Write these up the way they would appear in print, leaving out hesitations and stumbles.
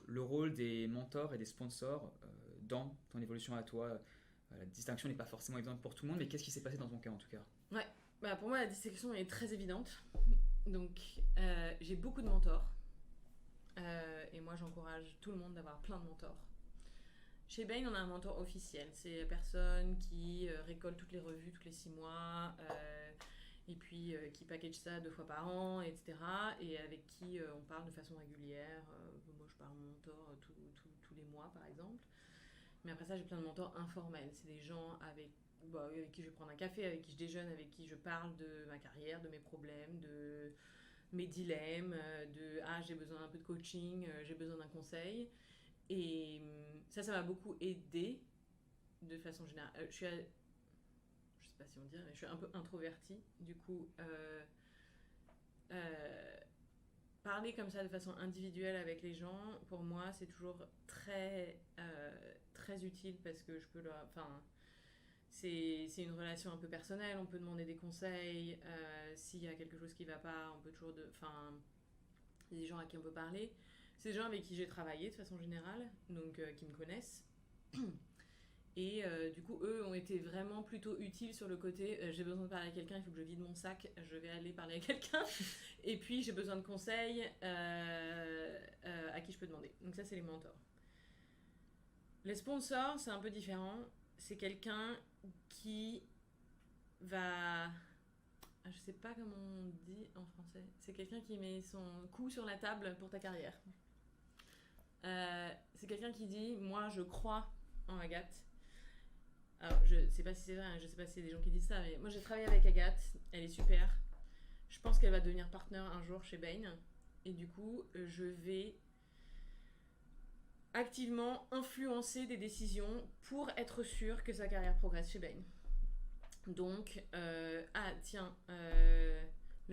le rôle des mentors et des sponsors dans ton évolution à toi. La distinction n'est pas forcément évidente pour tout le monde, mais qu'est-ce qui s'est passé dans ton cas en tout cas? Ouais, bah, pour moi la distinction est très évidente. Donc j'ai beaucoup de mentors et moi j'encourage tout le monde d'avoir plein de mentors. Chez Bain, on a un mentor officiel. C'est la personne qui récolte toutes les revues tous les 6 mois et puis qui package ça 2 fois par an, etc. Et avec qui on parle de façon régulière. Moi, je parle à mon mentor tous les mois, par exemple. Mais après ça, j'ai plein de mentors informels. C'est des gens avec qui je vais prendre un café, avec qui je déjeune, avec qui je parle de ma carrière, de mes problèmes, de mes dilemmes, de j'ai besoin d'un peu de coaching, j'ai besoin d'un conseil. Et ça m'a beaucoup aidé de façon générale. Je sais pas si on dit, mais je suis un peu introvertie. Du coup, euh, parler comme ça de façon individuelle avec les gens, pour moi, c'est toujours très utile parce que je peux leur. Enfin, c'est une relation un peu personnelle. On peut demander des conseils. S'il y a quelque chose qui va pas, on peut toujours. Enfin, il y a des gens à qui on peut parler. C'est des gens avec qui j'ai travaillé de façon générale, donc qui me connaissent. Et du coup, eux ont été vraiment plutôt utiles sur le côté j'ai besoin de parler à quelqu'un, il faut que je vide mon sac, je vais aller parler à quelqu'un. Et puis, j'ai besoin de conseils à qui je peux demander. Donc, ça, c'est les mentors. Les sponsors, c'est un peu différent. C'est quelqu'un qui va. Je sais pas comment on dit en français. C'est quelqu'un qui met son cou sur la table pour ta carrière. C'est quelqu'un qui dit moi, je crois en Agathe. Alors, je sais pas si c'est vrai, je sais pas si c'est des gens qui disent ça, mais moi j'ai travaillé avec Agathe, elle est super. Je pense qu'elle va devenir partenaire un jour chez Bain. Et du coup, je vais activement influencer des décisions pour être sûr que sa carrière progresse chez Bain. Donc, le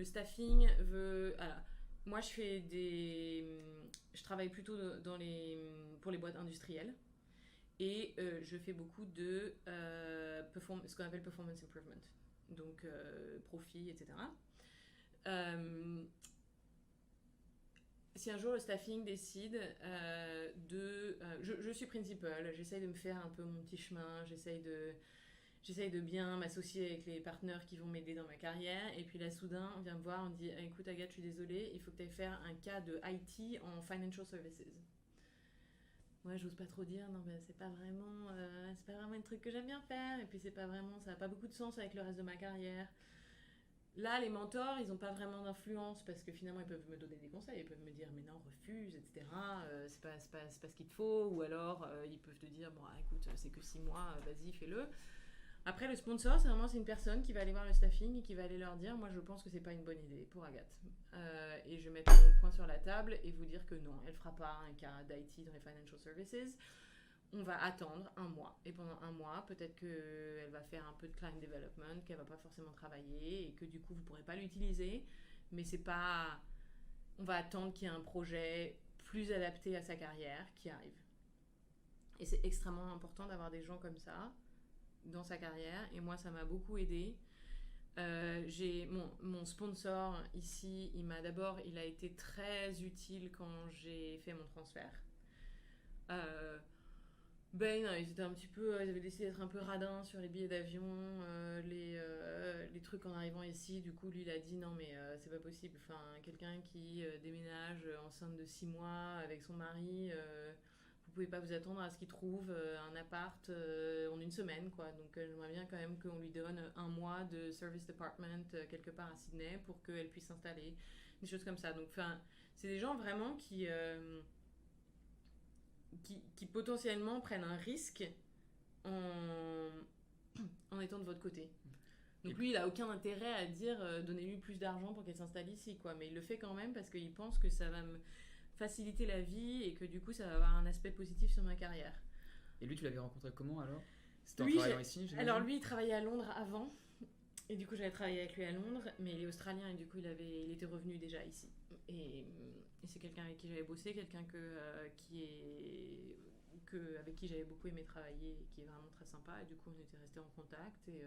staffing veut. Alors, moi je travaille plutôt pour les boîtes industrielles. Et je fais beaucoup de ce qu'on appelle performance improvement, donc profit, etc. Euh, Si un jour le staffing décide je suis principal, j'essaye de me faire un peu mon petit chemin, j'essaye de bien m'associer avec les partenaires qui vont m'aider dans ma carrière. Et puis là, soudain, on vient me voir, on me dit écoute, Agathe, je suis désolée, il faut que tu ailles faire un cas de IT en financial services. Moi, j'ose pas trop dire, non, mais c'est pas vraiment un truc que j'aime bien faire. Et puis, ça n'a pas beaucoup de sens avec le reste de ma carrière. Là, les mentors, ils n'ont pas vraiment d'influence parce que finalement, ils peuvent me donner des conseils. Ils peuvent me dire, mais non, refuse, etc. C'est pas ce qu'il te faut. Ou alors, ils peuvent te dire, bon, écoute, c'est que 6 mois, vas-y, fais-le. Après, le sponsor, c'est une personne qui va aller voir le staffing et qui va aller leur dire, moi, je pense que c'est pas une bonne idée pour Agathe. Et je vais mettre mon point sur la table et vous dire que non, elle fera pas un cas d'IT dans les financial services. On va attendre un mois. Et pendant un mois, peut-être qu'elle va faire un peu de client development, qu'elle va pas forcément travailler et que du coup, vous pourrez pas l'utiliser. Mais c'est pas. On va attendre qu'il y ait un projet plus adapté à sa carrière qui arrive. Et c'est extrêmement important d'avoir des gens comme ça dans sa carrière. Et moi, ça m'a beaucoup aidé. J'ai mon sponsor ici, il a été très utile quand j'ai fait mon transfert. Euh, ils étaient un petit peu, ils avaient décidé d'être un peu radins sur les billets d'avion, les trucs en arrivant ici. Du coup, lui, il a dit non, mais c'est pas possible. Enfin, quelqu'un qui déménage enceinte de 6 mois avec son mari, vous pouvez pas vous attendre à ce qu'il trouve un appart en une semaine, quoi. Donc, j'aimerais bien quand même qu'on lui donne un mois de service department quelque part à Sydney pour qu'elle puisse s'installer. Des choses comme ça. Donc, enfin, c'est des gens vraiment qui potentiellement prennent un risque en, en étant de votre côté. Donc lui, il a aucun intérêt à dire donnez-lui plus d'argent pour qu'elle s'installe ici, quoi. Mais il le fait quand même parce qu'il pense que ça va me faciliter la vie et que du coup, ça va avoir un aspect positif sur ma carrière. Et lui, tu l'avais rencontré comment alors? C'était en Lui, travaillant ici, j'imagine? alors lui, il travaillait à Londres avant. Et du coup, j'avais travaillé avec lui à Londres, mais il est australien et du coup, il était revenu déjà ici. Et c'est quelqu'un avec qui j'avais bossé, quelqu'un avec qui j'avais beaucoup aimé travailler, et qui est vraiment très sympa. Et du coup, on était restés en contact et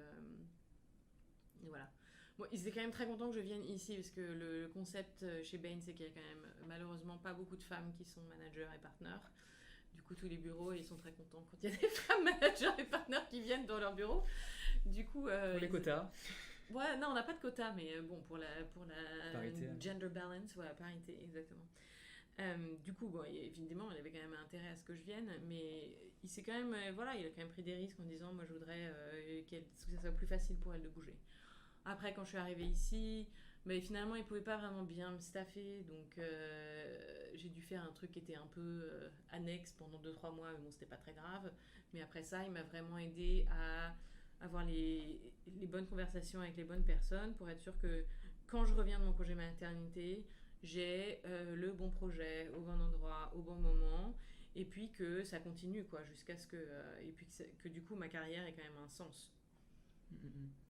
voilà. Bon, ils étaient quand même très contents que je vienne ici parce que le concept chez Bain, c'est qu'il y a quand même malheureusement pas beaucoup de femmes qui sont managers et partners. Du coup, tous les bureaux, ils sont très contents quand il y a des femmes managers et partners qui viennent dans leur bureau. Du coup, Pour les quotas. ouais, non, on n'a pas de quota, mais bon, pour la Parité. gender balance, ouais, parité, exactement. Du coup, bon, évidemment, il avait quand même intérêt à ce que je vienne, mais il s'est quand même, voilà, il a quand même pris des risques en disant, moi, je voudrais que ça soit plus facile pour elle de bouger. Après, quand je suis arrivée ici, mais finalement, il pouvait pas vraiment bien me staffer, donc j'ai dû faire un truc qui était un peu annexe pendant 2-3 mois, mais bon, c'était pas très grave. Mais après ça, il m'a vraiment aidé à avoir les bonnes conversations avec les bonnes personnes pour être sûr que quand je reviens de mon congé maternité, j'ai le bon projet au bon endroit, au bon moment, et puis que ça continue, quoi, jusqu'à ce que. Et puis que du coup, ma carrière ait quand même un sens.